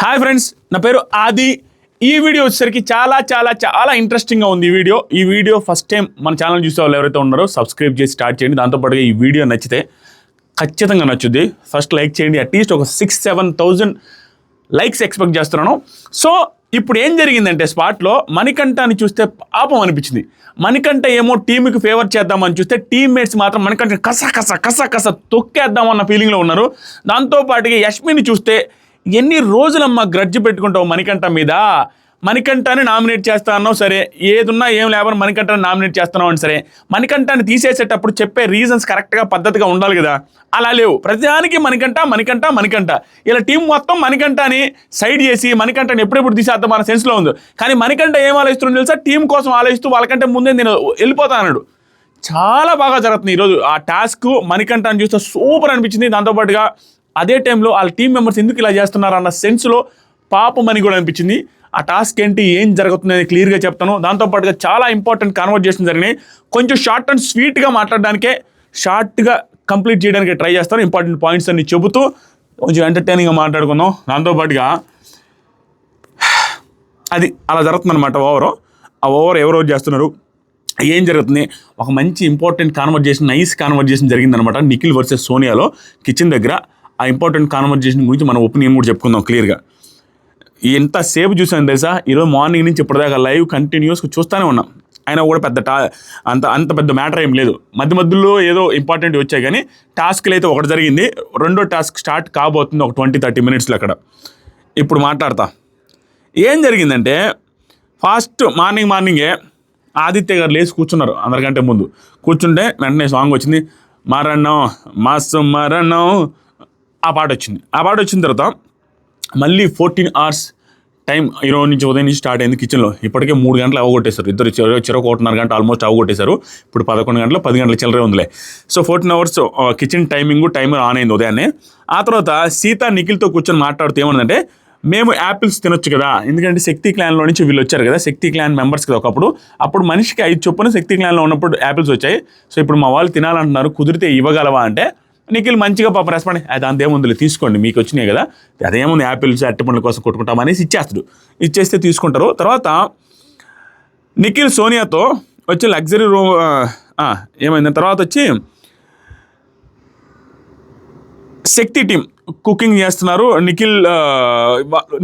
Hi friends, నా పేరు ఆది. ఈ వీడియో వచ్చేసరికి చాలా చాలా చాలా ఇంట్రెస్టింగ్గా ఉంది. ఈ వీడియో ఫస్ట్ టైం మన ఛానల్ చూసే వాళ్ళు ఎవరైతే ఉన్నారో సబ్స్క్రైబ్ చేసి స్టార్ట్ చేయండి. దాంతోపాటుగా ఈ వీడియో నచ్చితే ఖచ్చితంగా నచ్చుద్ది. ఫస్ట్ లైక్ చేయండి. అట్లీస్ట్ ఒక 6,000-7,000 లైక్స్ ఎక్స్పెక్ట్ చేస్తున్నాను. సో ఇప్పుడు ఏం జరిగిందంటే స్పాట్లో మణికంఠని చూస్తే పాపం అనిపించింది. మణికంఠ ఏమో టీంకి ఫేవర్ చేద్దామని చూస్తే టీమ్మేట్స్ మాత్రం మణికంఠ కస తొక్కేద్దామన్న ఫీలింగ్లో ఉన్నారు. దాంతోపాటుగా యష్మిని చూస్తే ఎన్ని రోజులమ్మా గ్రడ్జ్ పెట్టుకుంటావు మణికంఠ మీద? మణికంఠని నామినేట్ చేస్తా అన్నావు సరే, ఏదున్నా ఏం లేవని మణికంఠని నామినేట్ చేస్తున్నావు అని సరే, మణికంఠని తీసేసేటప్పుడు చెప్పే రీజన్స్ కరెక్ట్గా పద్ధతిగా ఉండాలి కదా. అలా లేవు. ప్రతిదానికి మణికంఠ ఇలా టీం మొత్తం మణికంఠని సైడ్ చేసి మణికంఠని ఎప్పుడెప్పుడు తీసేద్దాం మన సెన్స్లో ఉంది. కానీ మణికంఠ ఏం ఆలోచిస్తుందో తెలుసా? టీం కోసం ఆలోచిస్తూ వాళ్ళకంటే ముందే నేను వెళ్ళిపోతా అన్నాడు. చాలా బాగా జరుగుతుంది ఈరోజు ఆ టాస్క్. మణికంఠని చూస్తే సూపర్ అనిపించింది. దాంతోపాటుగా అదే టైంలో వాళ్ళ టీం మెంబర్స్ ఎందుకు ఇలా చేస్తున్నారు అన్న సెన్స్లో పాపమని కూడా అనిపించింది. ఆ టాస్క్ ఏంటి, ఏం జరుగుతుందని క్లియర్గా చెప్తాను. దాంతోపాటుగా చాలా ఇంపార్టెంట్ కన్వర్జేషన్ జరిగినాయి. కొంచెం షార్ట్ అండ్ స్వీట్గా మాట్లాడడానికే, షార్ట్గా కంప్లీట్ చేయడానికి ట్రై చేస్తాను. ఇంపార్టెంట్ పాయింట్స్ అన్ని చెబుతూ కొంచెం ఎంటర్టైనింగ్గా మాట్లాడుకుందాం. దాంతోపాటుగా అది అలా జరుగుతుందన్నమాట. ఆ ఓవర్ ఎవరెవరు చేస్తున్నారు, ఏం జరుగుతుంది, ఒక మంచి ఇంపార్టెంట్ కాన్వర్జేషన్, నైస్ కాన్వర్జేషన్ జరిగిందనమాట నిఖిల్ వర్సెస్ సోనియాలో కిచెన్ దగ్గర. ఆ ఇంపార్టెంట్ కాన్వర్జేషన్ గురించి మన ఒపీనియన్ కూడా చెప్పుకుందాం క్లియర్గా. ఎంతసేపు చూసాను తెలుసా, ఈరోజు మార్నింగ్ నుంచి ఇప్పటిదాకా లైవ్ కంటిన్యూస్గా చూస్తూనే ఉన్నాం. అయినా కూడా అంత పెద్ద మ్యాటర్ ఏం లేదు. మధ్యలో ఏదో ఇంపార్టెంట్ వచ్చాయి. కానీ టాస్క్లు అయితే ఒకటి జరిగింది. రెండో టాస్క్ స్టార్ట్ కాబోతుంది ఒక 20-30 మినిట్స్లో. అక్కడ ఇప్పుడు మాట్లాడతా. ఏం జరిగిందంటే ఫస్ట్ మార్నింగే ఆదిత్య గారు లేచి కూర్చున్నారు. అందరికంటే ముందు కూర్చుంటే వెంటనే సాంగ్ వచ్చింది, మరణం మాసు మరణం. ఆ పాట వచ్చిన తర్వాత మళ్ళీ 14 hours టైం ఈరోజు నుంచి ఉదయం నుంచి స్టార్ట్ అయింది కిచెన్లో. ఇప్పటికే 3 గంటలు అవగొట్టేశారు. ఇద్దరు చెరకు 1.5 గంట ఆల్మోస్ట్ అవగొట్టేశారు. ఇప్పుడు 11 గంటలు 10 గంటల చిల్లరే ఉందిలే. So 14 hours kitchen timer on అయింది ఉదయాన్నే. ఆ తర్వాత సీత నిఖిల్తో కూర్చొని మాట్లాడుతూ ఏమన్నదంటే, మేము యాపిల్స్ తినొచ్చు కదా, ఎందుకంటే శక్తి క్లాన్లో నుంచి వీళ్ళు వచ్చారు కదా, శక్తి క్లాన్ మెంబర్స్ కదా అప్పుడు మనిషికి 5 చొప్పున శక్తి క్లాన్లో ఉన్నప్పుడు యాపిల్స్ వచ్చాయి. సో ఇప్పుడు మా వాళ్ళు తినాలంటున్నారు, కుదిరితే ఇవ్వగలవా అంటే నిఖిల్ మంచిగా పాప రెస్పాండ్, దాంతేముందులే తీసుకోండి, మీకు వచ్చినాయి కదా, అదేముంది యాపిల్స్ అరటిపండ్ల కోసం కొట్టుకుంటాం అనేసి ఇచ్చేస్తే తీసుకుంటారు. తర్వాత నిఖిల్ సోనియాతో వచ్చి లగ్జరీ రూమ్ ఏమైంది తర్వాత వచ్చి శక్తి టీం కుకింగ్ చేస్తున్నారు.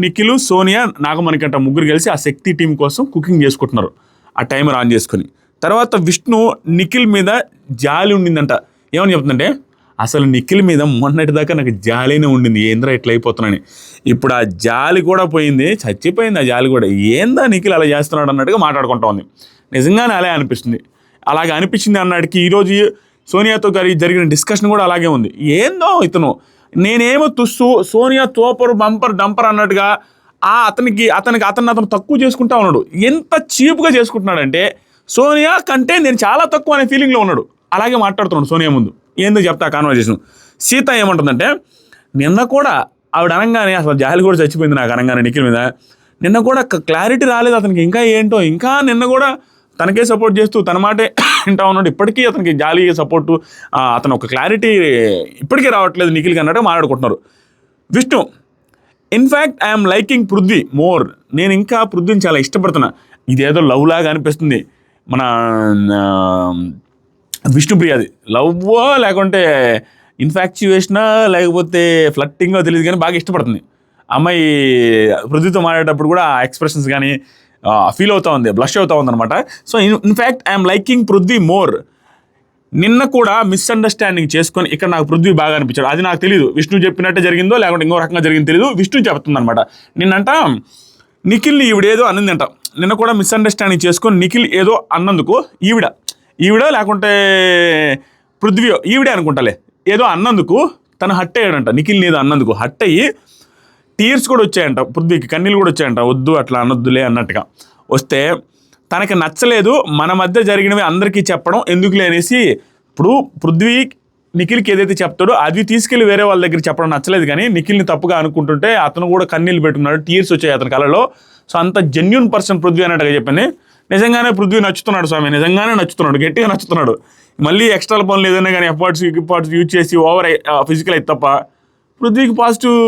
నిఖిల్ సోనియా నాగమణికంఠ ముగ్గురు కలిసి ఆ శక్తి టీం కోసం కుకింగ్ చేసుకుంటున్నారు ఆ టైమర్ ఆన్ చేసుకుని. తర్వాత విష్ణు నిఖిల్ మీద జాలి ఉండిందంట. ఏమని చెప్తుందంటే, అసలు నిఖిల్ మీద మొన్నటిదాకా నాకు జాలీనే ఉండింది, ఏంద్రా ఇట్లా అయిపోతున్నాను. ఇప్పుడు ఆ జాలి కూడా పోయింది, చచ్చిపోయింది ఆ జాలి కూడా. ఏందా నిఖిల్ అలా చేస్తున్నాడు అన్నట్టుగా మాట్లాడుకుంటా ఉంది. నిజంగానే అలా అనిపిస్తుంది. అలాగే అనిపించింది అన్నాడికి ఈరోజు సోనియాతో గారి జరిగిన డిస్కషన్ కూడా అలాగే ఉంది. ఏందో ఇతను, నేనేమో తుస్సు, సోనియా తోపరు బంపర్ డంపర్ అన్నట్టుగా అతను తక్కువ చేసుకుంటా ఉన్నాడు. ఎంత చీప్గా చేసుకుంటున్నాడంటే సోనియా కంటే నేను చాలా తక్కువ అనే ఫీలింగ్లో ఉన్నాడు. అలాగే మాట్లాడుతున్నాడు సోనియా ముందు. ఏందో చెప్తా కాన్వర్జేషన్. సీత ఏమంటుందంటే, నిన్న కూడా ఆవిడ అనగానే అసలు జాలి కూడా చచ్చిపోయింది నాకు అనగానే నిఖిల్ మీద. నిన్న కూడా క్లారిటీ రాలేదు అతనికి, ఇంకా ఏంటో, ఇంకా నిన్న కూడా తనకే సపోర్ట్ చేస్తూ తన మాటే వింటా ఉన్నాడు. ఇప్పటికీ అతనికి జాలి సపోర్టు, అతను ఒక క్లారిటీ ఇప్పటికీ రావట్లేదు నిఖిల్కి అన్నట్టు మాట్లాడుకుంటున్నారు. Vishnu, in fact I'm liking Prithvi more. నేను ఇంకా పృథ్వీని చాలా ఇష్టపడుతున్నా. ఇదేదో లవ్ లాగా అనిపిస్తుంది. మన విష్ణుప్రియది లవ్వో లేకుంటే ఇన్ఫాక్చుయేషనా లేకపోతే ఫ్లట్టింగో తెలియదు, కానీ బాగా ఇష్టపడుతుంది అమ్మాయి. పృథ్వీతో మాట్లాడేటప్పుడు కూడా ఆ ఎక్స్ప్రెషన్స్ కానీ ఫీల్ అవుతూ ఉంది, బ్లష్ అవుతూ ఉందన్నమాట. So in fact I'm liking Prithvi more. నిన్న కూడా మిస్అండర్స్టాండింగ్ చేసుకొని ఇక్కడ నాకు పృథ్వీ బాగా అనిపించాడు. అది నాకు తెలియదు, విష్ణు చెప్పినట్టే జరిగిందో లేకుంటే ఇంకో రకంగా జరిగిందో తెలియదు. విష్ణు చెప్తుందనమాట. నిన్నంట నిఖిల్ని ఈవిడేదో అన్నదంట. నిన్న కూడా మిస్అండర్స్టాండింగ్ చేసుకొని నిఖిల్ ఏదో అన్నందుకు ఈవిడ లేకుంటే పృథ్వీయో ఈవిడే అనుకుంటాలే, ఏదో అన్నందుకు తను హట్ అయ్యాడంట. నిఖిల్ని ఏదో అన్నందుకు హట్ అయ్యి టీర్స్ కూడా వచ్చాయంట, పృథ్వీకి కన్నీళ్ళు కూడా వచ్చాయంట. వద్దు అట్లా అనొద్దులే అన్నట్టుగా వస్తే తనకి నచ్చలేదు. మన మధ్య జరిగినవి అందరికీ చెప్పడం ఎందుకులే అనేసి ఇప్పుడు పృథ్వీ నిఖిల్కి ఏదైతే చెప్తాడో అది తీసుకెళ్ళి వేరే వాళ్ళ దగ్గర చెప్పడం నచ్చలేదు. కానీ నిఖిల్ని తప్పుగా అనుకుంటుంటే అతను కూడా కన్నీళ్ళు పెట్టుకున్నాడు, టీర్స్ వచ్చాయి అతని కళ్ళలో. సో అంత జెన్యూన్ పర్సన్ పృథ్వీ అన్నట్టుగా చెప్పింది. నిజంగానే పృథ్వీ నచ్చుతున్నాడు స్వామి, నిజంగానే నచ్చుతున్నాడు, గట్టిగా నచ్చుతున్నాడు. మళ్ళీ ఎక్స్ట్రా పనులు ఏదైనా కానీ ఎఫర్ట్స్ యూజ్ చేసి ఓవర్ ఫిజికల్ అయితే తప్ప పృథ్వీకి పాజిటివ్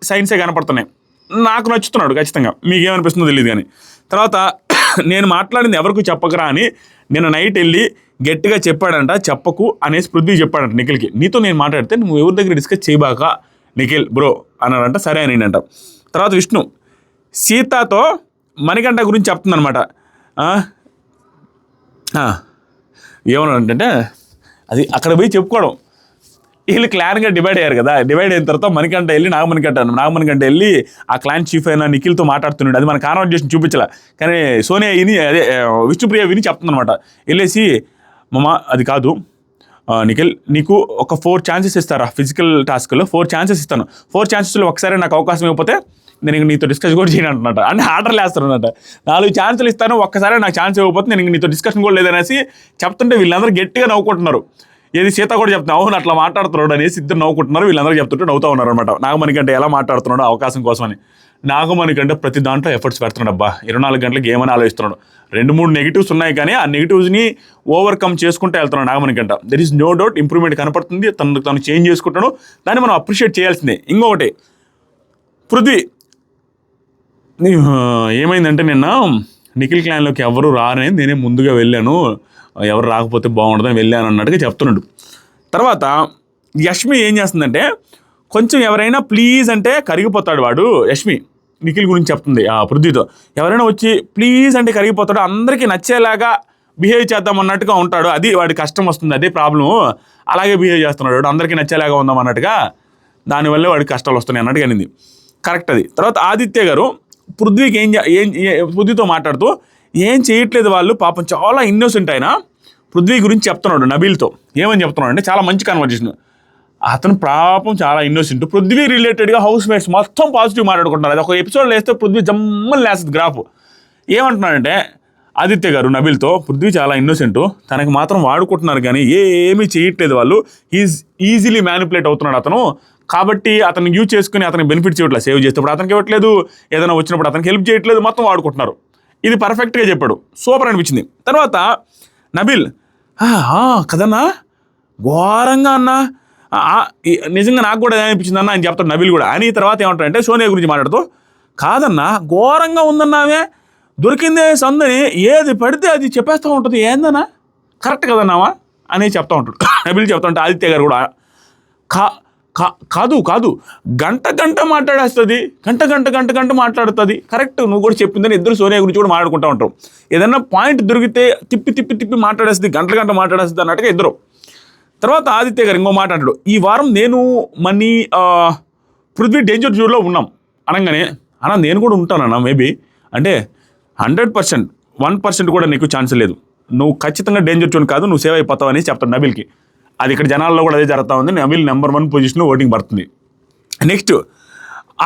సైన్సే కనపడుతున్నాయి. నాకు నచ్చుతున్నాడు ఖచ్చితంగా, మీకేమనిపిస్తుందో తెలియదు కానీ. తర్వాత నేను మాట్లాడింది ఎవరికి చెప్పకరా అని నేను నైట్ వెళ్ళి గట్టిగా చెప్పాడంట, చెప్పకు అనేసి పృథ్వీ చెప్పాడంట నిఖిల్కి. నీతో నేను మాట్లాడితే నువ్వు ఎవరి దగ్గర డిస్కస్ చేయబాక నిఖిల్ బ్రో అన్నాడంట. సరే అని. తర్వాత విష్ణు సీతతో మణికంఠ గురించి చెప్తుందనమాట. ఏమన్నాడంటే అది అక్కడ పోయి చెప్పుకోవడం. వీళ్ళు క్లాన్గా డివైడ్ అయ్యారు కదా, డివైడ్ అయిన తర్వాత మణికంఠ వెళ్ళి నాగమణికంఠ వెళ్ళి ఆ క్లాన్ చీఫ్ అయిన నిఖిల్తో మాట్లాడుతున్నాడు. అది మన కాన్వర్జేషన్ చూపించాల, కానీ సోనియా అదే విష్ణుప్రియ విని చెప్తుందనమాట. వెళ్ళేసి మామ అది కాదు నిఖిల్, నీకు ఒక 4 ఛాన్సెస్ ఇస్తారా ఫిజికల్ టాస్క్లో, 4 ఛాన్సెస్ ఇస్తాను, 4 ఛాన్సెస్లో ఒకసారి నాకు అవకాశం ఇవ్వకపోతే నేను ఇంక నీతో డిస్కస్ కూడా చేయను అంటున్నట్ట. అంటే ఆర్డర్లు వేస్తారన్నమాట. 4 ఛాన్సులు ఇస్తాను, ఒక్కసారి నాకు ఛాన్స్ ఇవ్వకపోతే నేను ఇంక నీతో డిస్కషన్ కూడా లేదనేసి చెప్తుంటే వీళ్ళందరూ గట్టిగా నవ్వుకుంటున్నారు. ఏది సీత కూడా చెప్తున్నా, అవును అట్లా మాట్లాడుతున్నాడు అనేసి ఇద్దరు నవ్వుకుంటున్నారు. వీళ్ళందరూ చెప్తుంటే నవ్వుతూ ఉన్నారు అనమాట. నాగమణికంటే ఎలా మాట్లాడుతున్నాడు అవకాశం కోసమని. నాగమణికంటే ప్రతి దాంట్లో ఎఫర్ట్స్ పెడుతున్నాడు. అబ్బా 24 గంటలకు ఏమని ఆలోచిస్తున్నాడు. 2-3 నెగిటివ్స్ ఉన్నాయి, కానీ ఆ నెగిటివ్స్ని ఓవర్కమ్ చేసుకుంటూ వెళ్తున్నాడు Nagamanikanta. There is no doubt improvement కనపడుతుంది, తను చేంజ్ చేసుకుంటాడు, దాన్ని మనం అప్రిషియేట్ చేయాల్సిందే. ఇంకొకటి పృథ్వీ ఏమైందంటే నిన్న నిఖిల్ క్లాన్లోకి ఎవరు రారని నేనే ముందుగా వెళ్ళాను, ఎవరు రాకపోతే బాగుండదని వెళ్ళాను అన్నట్టుగా చెప్తున్నాడు. తర్వాత యష్మి ఏం చేస్తుందంటే కొంచెం ఎవరైనా ప్లీజ్ అంటే కరిగిపోతాడు వాడు. యష్మి నిఖిల్ గురించి చెప్తుంది ఆ పృథ్వీతో, ఎవరైనా వచ్చి ప్లీజ్ అంటే కరిగిపోతాడు, అందరికీ నచ్చేలాగా బిహేవ్ చేద్దాం అన్నట్టుగా ఉంటాడు, అది వాడి కష్టం వస్తుంది, అదే ప్రాబ్లం. అలాగే బిహేవ్ చేస్తున్నాడు వాడు, అందరికీ నచ్చేలాగా ఉందాం అన్నట్టుగా, దానివల్ల వాడికి కష్టాలు వస్తున్నాయి అన్నట్టుగా అనింది. కరెక్ట్ అది. తర్వాత ఆదిత్య గారు పృథ్వీకి పృథ్వీతో మాట్లాడుతూ ఏం చేయట్లేదు వాళ్ళు పాపం, చాలా ఇన్నోసెంట్ అయినా పృథ్వీ గురించి చెప్తున్నాడు నబీల్తో. ఏమని చెప్తున్నాడు అంటే చాలా మంచి కన్వర్జేషన్. అతను పాపం చాలా ఇన్నోసెంట్, పృథ్వీ రిలేటెడ్గా హౌస్ మేట్స్ మొత్తం పాజిటివ్ మాట్లాడుకుంటున్నారు. అది ఒక ఎపిసోడ్ వేస్తే పృథ్వీ జమ్మని లేస్తుంది గ్రాఫ్. ఏమంటున్నాడంటే ఆదిత్య గారు నబీల్తో, పృథ్వీ చాలా ఇన్నోసెంట్, తనకి మాత్రం వాడుకుంటున్నారు కానీ ఏమీ చేయట్లేదు వాళ్ళు, ఈజీలీ మ్యానిపులేట్ అవుతున్నాడు అతను, కాబట్టి అతను యూజ్ చేసుకుని అతనికి బెనిఫిట్ చేయట్లేదు, సేవ్ చేసేటప్పుడు అతనికి ఇవ్వట్లేదు, ఏదైనా వచ్చినప్పుడు అతనికి హెల్ప్ చేయట్లేదు, మొత్తం వాడుకుంటున్నారు. ఇది పర్ఫెక్ట్గా చెప్పాడు, సూపర్ అనిపించింది. తర్వాత నబీల్ కదన్నా ఘోరంగా అన్నా, నిజంగా నాకు కూడా అనిపించింది అన్న అని చెప్తాడు నబీల్ కూడా అని. తర్వాత ఏమంటాడంటే సోనియా గురించి మాట్లాడుతూ, కాదన్నా ఘోరంగా ఉందన్నావే, దొరికిందే సందని ఏది పడితే అది చెప్పేస్తూ ఉంటుంది, ఏందన్నా కరెక్ట్ కదన్నావా అని చెప్తా ఉంటాడు నబీల్. చెప్తా ఉంటే ఆదిత్య గారు కూడా కాదు గంట మాట్లాడేస్తుంది, గంట మాట్లాడుతుంది, కరెక్ట్ నువ్వు కూడా చెప్పిందని ఇద్దరు సోనియా గురించి కూడా మాట్లాడుకుంటూ ఉంటారు. ఏదన్నా పాయింట్ దొరికితే తిప్పి మాట్లాడేస్తుంది, గంట మాట్లాడేస్తుంది అన్నట్టుగా ఇద్దరు. తర్వాత ఆదిత్య గారు ఇంకో మాట్లాడాడు, ఈ వారం నేను మనీ పృథ్వీ డేంజర్ జోన్లో ఉన్నాం అనగానే, అన్న నేను కూడా ఉంటానన్నా మేబీ అంటే 100%, 1% కూడా నీకు ఛాన్స్ లేదు, నువ్వు ఖచ్చితంగా డేంజర్ జోన్ కాదు, నువ్వు సేవ్ అయిపోతావు అని చెప్తాడు నబీల్కి. అది ఇక్కడ జనాల్లో కూడా అదే జరుగుతూ ఉంది, నబీల్ నెంబర్ 1 పొజిషన్లో ఓటింగ్ పడుతుంది. నెక్స్ట్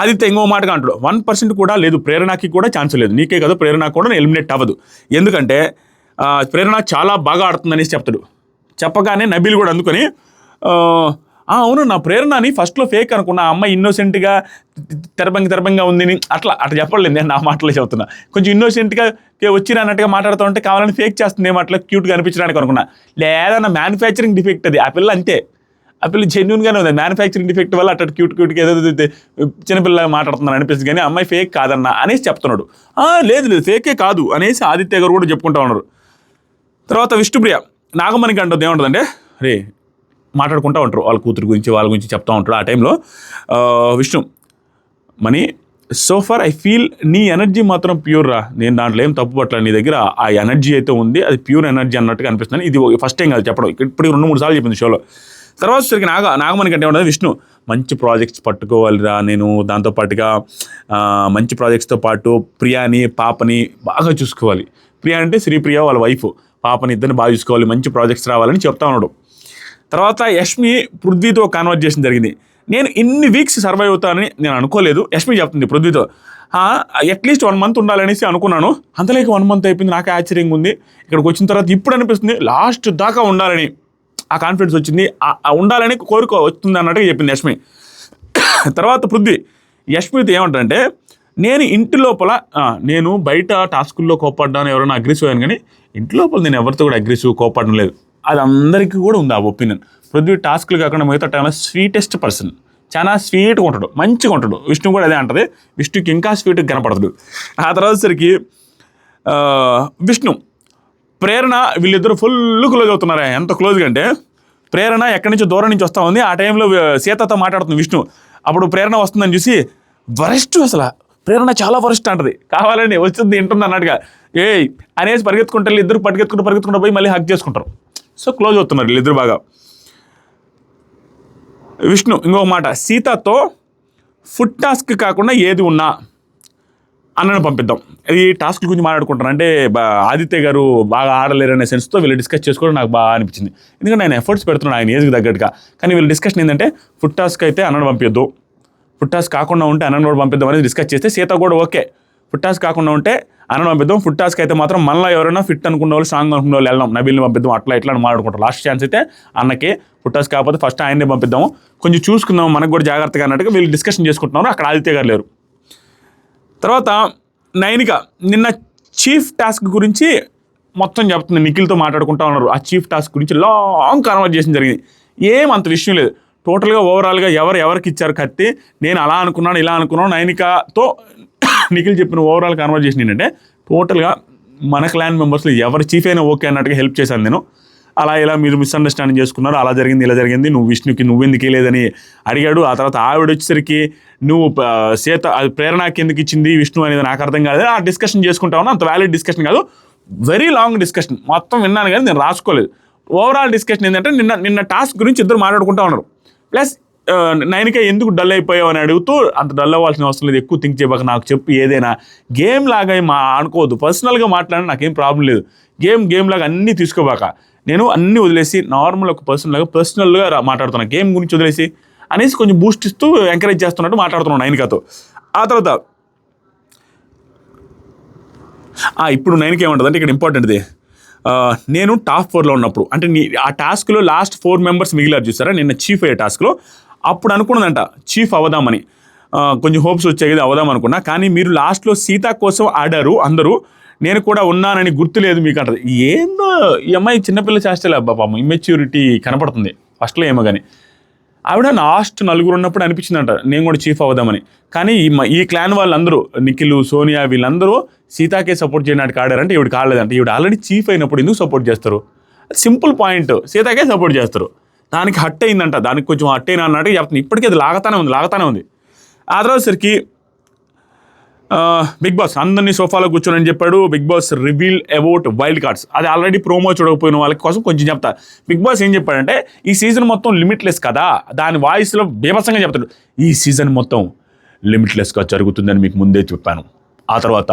ఆదిత్య ఇంకో మాటగా అంటాడు, 1% కూడా లేదు, ప్రేరణకి కూడా ఛాన్స్ లేదు, నీకే కాదు ప్రేరణ కూడా ఎలిమినేట్ అవ్వదు, ఎందుకంటే ప్రేరణ చాలా బాగా ఆడుతుందనేసి చెప్తాడు. చెప్పగానే నబీల్ కూడా అందుకొని, అవును నా ప్రేరణని ఫస్ట్లో ఫేక్ అనుకున్నా, అమ్మాయి ఇన్నోసెంట్గా తెరబంగా ఉంది అట్లా చెప్పలేదు, నేను నా మాటలో చెప్తున్నా, కొంచెం ఇన్నోసెంట్గా వచ్చినట్టుగా మాట్లాడుతూ ఉంటే కావాలని ఫేక్ చేస్తుంది ఏమో అట్లా క్యూట్గా అనిపించడానికి అనుకున్నా, లేదన్న మ్యానుఫ్యాక్చరింగ్ డిఫెక్ట్ అది, ఆ పిల్ల అంతే, ఆ పిల్ల జెన్యూన్గానే ఉంది, మ్యానుఫ్యాక్చరింగ్ డిఫెక్ట్ వల్ల అట్లా క్యూట్గా ఏదో చిన్నపిల్లగా మాట్లాడుతున్నాను అనిపిస్తుంది, కానీ అమ్మాయి ఫేక్ కాదన్నా అనేసి చెప్తున్నాడు. లేదు ఫేకే కాదు అనేసి ఆదిత్య గారు కూడా చెప్పుకుంటూ ఉన్నారు. తర్వాత విష్ణుప్రియ నాగమణికంఠ ఏముంటుందంటే, రే మాట్లాడుకుంటూ ఉంటారు వాళ్ళ కూతురు గురించి వాళ్ళ గురించి చెప్తూ ఉంటారు. ఆ టైంలో Vishnu money so far I feel నీ ఎనర్జీ మాత్రం ప్యూర్ రా, నేను దాంట్లో ఏం తప్పు పట్ల, నీ దగ్గర ఆ ఎనర్జీ అయితే ఉంది, అది ప్యూర్ ఎనర్జీ అన్నట్టుగా అనిపిస్తుంది. ఇది ఫస్ట్ టైం కాదు చెప్పడం, ఇప్పటికి 2-3 సార్లు చెప్పింది షోలో. తర్వాత సరికి నాగమణికంఠ ఏమంటుంది, విష్ణు మంచి ప్రాజెక్ట్స్ పట్టుకోవాలిరా, నేను దాంతోపాటుగా మంచి ప్రాజెక్ట్స్తో పాటు ప్రియాని పాపని బాగా చూసుకోవాలి, ప్రియా అంటే శ్రీప్రియ వాళ్ళ వైఫ్, పాపని ఇద్దరిని బాగా చూసుకోవాలి, మంచి ప్రాజెక్ట్స్ రావాలని చెప్తా ఉన్నాడు. తర్వాత యష్మి పృథ్వీతో కన్వర్జేషన్ జరిగింది, నేను ఇన్ని వీక్స్ సర్వైవ్ అవుతానని నేను అనుకోలేదు, యష్మి చెప్తుంది పృథ్వీతో, అట్లీస్ట్ 1 month ఉండాలనేసి అనుకున్నాను, అంతలేక 1 month అయిపోయింది, నాకు ఆశ్చర్యంగా ఉంది, ఇక్కడికి వచ్చిన తర్వాత ఇప్పుడు అనిపిస్తుంది లాస్ట్ దాకా ఉండాలని, ఆ కాన్ఫిడెన్స్ వచ్చింది, ఉండాలని కోరిక వస్తుంది అన్నట్టుగా చెప్పింది యష్మి. తర్వాత పృథ్వీ యష్మితో ఏమంటారంటే, నేను ఇంటి లోపల నేను బయట టాస్కుల్లో కోపడ్డాను, ఎవరైనా అగ్రెసివ్ అయ్యాను, కానీ ఇంటి లోపల నేను ఎవరితో కూడా అగ్రెసివ్ కోపడడం లేదు, అది అందరికీ కూడా ఉంది ఆ ఒపీనియన్. పృథ్వీ టాస్క్లు కాకుండా మిగతా టైంలో స్వీటెస్ట్ పర్సన్, చాలా స్వీట్గా ఉంటాడు, మంచిగా ఉంటాడు. విష్ణు కూడా అదే అంటది, విష్ణుకి ఇంకా స్వీట్గా కనపడతాడు. ఆ తర్వాత సరికి విష్ణు ప్రేరణ వీళ్ళిద్దరు ఫుల్ క్లోజ్ అవుతున్నారు. ఎంత క్లోజ్గా అంటే ప్రేరణ ఎక్కడి నుంచో దూరం నుంచి వస్తూ ఉంది. ఆ టైంలో సీతతో మాట్లాడుతుంది విష్ణు. అప్పుడు ప్రేరణ వస్తుందని చూసి వరస్ట్, అసలు ప్రేరణ చాలా వరస్ట్ అంటది. కావాలని వచ్చింది వింటుంది అన్నట్టుగా అనేసి పరిగెత్తుకుంటారు. ఇద్దరు పరిగెత్తుకుంటూ పోయి మళ్ళీ హక్ చేసుకుంటారు. సో క్లోజ్ అవుతున్నారు వీళ్ళిద్దరు బాగా. విష్ణు ఇంకొక మాట, సీతతో ఫుడ్ టాస్క్ కాకుండా ఏది ఉన్నా అన్నను పంపిద్దాం. ఈ టాస్క్ గురించి మాట్లాడుకుంటారు. అంటే ఆదిత్య గారు బాగా ఆడలేరు అనే సెన్స్తో వీళ్ళు డిస్కస్ చేసుకోవడం నాకు బాగా అనిపించింది. ఎందుకంటే ఆయన ఎఫర్ట్స్ పెడుతున్నాడు ఆయన ఏజ్కి తగ్గట్టుగా. కానీ వీళ్ళు డిస్కషన్ ఏంటంటే ఫుడ్ టాస్క్ అయితే అన్నను పంపిద్దు, ఫుడ్ టాస్క్ కాకుండా ఉంటే అన్నను కూడా పంపిద్దాం అనేది డిస్కస్ చేస్తే సీత కూడా ఓకే, ఫుడ్ టాస్క్ కాకుండా ఉంటే అన్నను పంపిద్దాం, ఫుడ్ టాస్క్ అయితే మాత్రం మనలో ఎవరైనా ఫిట్ అనుకున్న వాళ్ళు, స్ట్రాంగ్ అనుకున్న వాళ్ళు వెళ్దాం, నబీల్ని పంపిద్దాం, అట్లా ఇట్లా అని మాట్లాడుకుంటారు. లాస్ట్ ఛాన్స్ అయితే అన్నకి, ఫుడ్ టాస్క్ కాకపోతే ఫస్ట్ ఆయన్నే పంపిద్దాము, కొంచెం చూసుకుందాం మనకు కూడా జాగ్రత్తగా అన్నట్టుగా వీళ్ళు డిస్కషన్ చేసుకుంటున్నారు. అక్కడ ఆదిత్య గారు లేరు. తర్వాత నైనిక నిన్న చీఫ్ టాస్క్ గురించి మొత్తం చెప్తుంది, నిఖిల్తో మాట్లాడుకుంటా ఉన్నారు. ఆ చీఫ్ టాస్క్ గురించి లాంగ్ కన్వర్జేషన్ జరిగింది. ఏమంత విషయం లేదు. టోటల్గా ఓవరాల్గా ఎవరికి ఇచ్చారు కత్తి, నేను అలా అనుకున్నాను ఇలా అనుకున్నాను. నైనికతో నిఖిల్ చెప్పిన ఓవరాల్ కన్వర్జేషన్ ఏంటంటే టోటల్గా మన క్లాన్ మెంబర్స్లో ఎవరు చీఫ్ అయినా ఓకే అన్నట్టుగా హెల్ప్ చేశాను నేను. అలా ఇలా మీరు మిస్అండర్స్టాండింగ్ చేసుకున్నారు, అలా జరిగింది ఇలా జరిగింది, నువ్వు విష్ణుకి నువ్వెందుకు లేదని అడిగాడు. ఆ తర్వాత ఆవిడ వచ్చేసరికి నువ్వు సీత అది ప్రేరణకి ఎందుకు ఇచ్చింది విష్ణు అనేది నాకు అర్థం కాలేదు. ఆ డిస్కషన్ చేసుకుంటా ఉన్నా, అంత వ్యాలిడ్ డిస్కషన్ కాదు, వెరీ లాంగ్ డిస్కషన్. మొత్తం విన్నాను కానీ నేను రాసుకోలేదు. ఓవరాల్ డిస్కషన్ ఏంటంటే నిన్న టాస్క్ గురించి ఇద్దరు మాట్లాడుకుంటా ఉన్నారు. ప్లస్ నైనిక ఎందుకు డల్ అయిపోయావు అని అడుగుతూ, అంత డల్ అవ్వాల్సిన అవసరం లేదు, ఎక్కువ థింక్ చేయబాక, నాకు చెప్పు ఏదైనా గేమ్ లాగా అనుకోవద్దు, పర్సనల్గా మాట్లాడినా నాకేం ప్రాబ్లం లేదు, గేమ్ లాగా అన్నీ తీసుకోబాక, నేను అన్నీ వదిలేసి నార్మల్ ఒక పర్సనల్గా మాట్లాడుతున్నాను, గేమ్ గురించి వదిలేసి అనేసి కొంచెం బూస్ట్ ఇస్తూ ఎంకరేజ్ చేస్తున్నట్టు మాట్లాడుతున్నాను నైనికతో. ఆ తర్వాత ఇప్పుడు నైనిక ఏమంటుంది అంటే ఇక్కడ ఇంపార్టెంట్ది, నేను టాప్ 4లో ఉన్నప్పుడు అంటే ఆ టాస్క్లో లాస్ట్ 4 మెంబర్స్ మిగిలారు చూసారా నిన్న చీఫ్ అయ్యే టాస్క్లో, అప్పుడు అనుకున్నదంట చీఫ్ అవుదామని, కొంచెం హోప్స్ వచ్చాయి కదా అవుదాం అనుకున్నా. కానీ మీరు లాస్ట్లో సీత కోసం ఆడారు అందరూ, నేను కూడా ఉన్నానని గుర్తులేదు మీకు అంటది. ఏందో ఈ అమ్మాయి చిన్నపిల్ల చేష్టలే అబ్బా, పాపం ఇమ్మెచ్యూరిటీ కనపడుతుంది ఫస్ట్లో ఏమో. కానీ ఆవిడ లాస్ట్ 4 ఉన్నప్పుడు అనిపించిందంట నేను కూడా చీఫ్ అవుదామని. కానీ ఈ క్లాన్ వాళ్ళందరూ నిఖిల్, సోనియా వీళ్ళందరూ సీతాకే సపోర్ట్ చేయడానికి ఆడారంటే ఈవిడ కాలేదంటే, ఈవిడ ఆల్రెడీ చీఫ్ అయినప్పుడు ఎందుకు సపోర్ట్ చేస్తారు? సింపుల్ పాయింట్, సీతాకే సపోర్ట్ చేస్తారు. దానికి హట్ అయిందంట, దానికి కొంచెం హట్ అయినా అన్నట్టు చెప్తుంది. ఇప్పటికీ అది లాగుతానే ఉంది. ఆ తర్వాత సరికి బిగ్ బాస్ అందరినీ సోఫాలో కూర్చోనని చెప్పాడు. Bigg Boss reveal about wild cards, అది ఆల్రెడీ ప్రోమో చూడకపోయిన వాళ్ళ కోసం కొంచెం చెప్తా. బిగ్ బాస్ ఏం చెప్పాడంటే ఈ సీజన్ మొత్తం లిమిట్లెస్ కదా, దాని వాయిస్లో బీభత్సంగా చెప్తాడు, ఈ సీజన్ మొత్తం లిమిట్లెస్గా జరుగుతుందని మీకు ముందే చెప్పాను. ఆ తర్వాత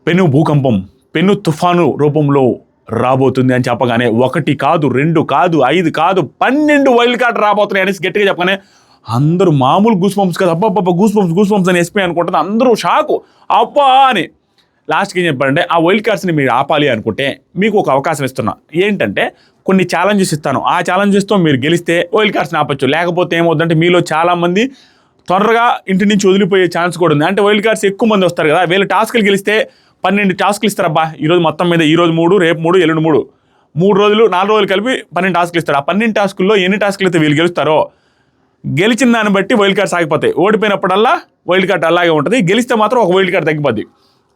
పెను భూకంపం, పెను తుఫాను రూపంలో రాబోతుంది అని చెప్పగానే 1 కాదు 2 కాదు 5 కాదు 12 వైల్డ్ కార్డ్ రాబోతున్నాయి అనేసి గట్టిగా చెప్పగానే అందరూ మామూలు గూస్ బంప్స్ కదా, అబ్బా గూస్ బంప్స్ అని ఎస్పీ అనుకుంటుంది. అందరూ షాకు అబ్బా అని. లాస్ట్కి ఏం చెప్పారంటే ఆ వైల్డ్ కార్డ్స్ని మీరు ఆపాలి అనుకుంటే మీకు ఒక అవకాశం ఇస్తున్నా, ఏంటంటే కొన్ని ఛాలెంజెస్ ఇస్తాను, ఆ ఛాలెంజెస్తో మీరు గెలిస్తే వైల్డ్ కార్డ్స్ని ఆపచ్చు, లేకపోతే ఏమవుతుందంటే మీలో చాలామంది త్వరగా ఇంటి నుంచి వదిలిపోయే ఛాన్స్ కూడా ఉంది. అంటే వైల్డ్ కార్డ్స్ ఎక్కువ మంది వస్తారు కదా, వీళ్ళు టాస్క్లు గెలిస్తే 12 టాస్క్లు ఇస్తారబ్బా, ఈరోజు మొత్తం మీద ఈరోజు 3, రేపు 3, ఎల్లుండి 3 రోజులు 4 రోజులు కలిపి 12 టాస్క్లు ఇస్తారు. ఆ 12 టాస్కుల్లో ఎన్ని టాస్క్లు అయితే వీళ్ళు గెలుస్తారో గెలిచిన దాన్ని బట్టి వైల్డ్ కార్డ్స్ ఆగిపోతాయి. ఓడిపోయినప్పుడల్లా వైల్డ్ కార్డ్ అలాగే ఉంటుంది, గెలిస్తే మాత్రం ఒక వైల్డ్ కార్డ్ తగ్గిపోద్ది.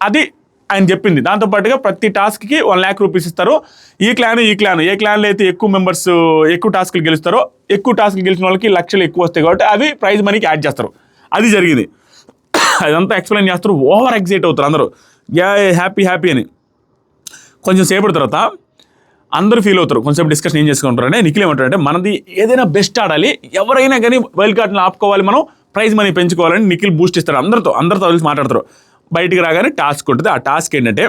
అది ఆయన చెప్పింది. దాంతోపాటుగా ప్రతి టాస్క్కి 1 lakh రూపీస్ ఇస్తారు. ఈ క్లాన్ ఏ క్లాన్లో అయితే ఎక్కువ మెంబర్స్ ఎక్కువ టాస్క్లు గెలుస్తారో, ఎక్కువ టాస్క్లు గెలిచిన వాళ్ళకి లక్షలు ఎక్కువ వస్తాయి కాబట్టి అవి ప్రైజ్ మనీకి యాడ్ చేస్తారు. అది జరిగింది. అదంతా ఎక్స్ప్లెయిన్ చేస్తారు, ఓవర్ ఎగ్జైట్ అవుతారు అందరూ, హ్యాపీ అని. కొంచెం సేపటి తర్వాత అందరూ ఫీల్ అవుతారు. కొంచెం డిస్కషన్ ఏం చేసుకుంటారంటే నిఖిల్ ఏమంటారంటే మనది ఏదైనా బెస్ట్ ఆడాలి, ఎవరైనా కానీ వైల్డ్ కార్డ్ని ఆపుకోవాలి, మనం ప్రైజ్ మనీ పెంచుకోవాలని నిఖిల్ బూస్ట్ ఇస్తారు. అందరితో కలిసి మాట్లాడతారు. బయటికి రాగానే టాస్క్ ఉంటుంది. ఆ టాస్క్ ఏంటంటే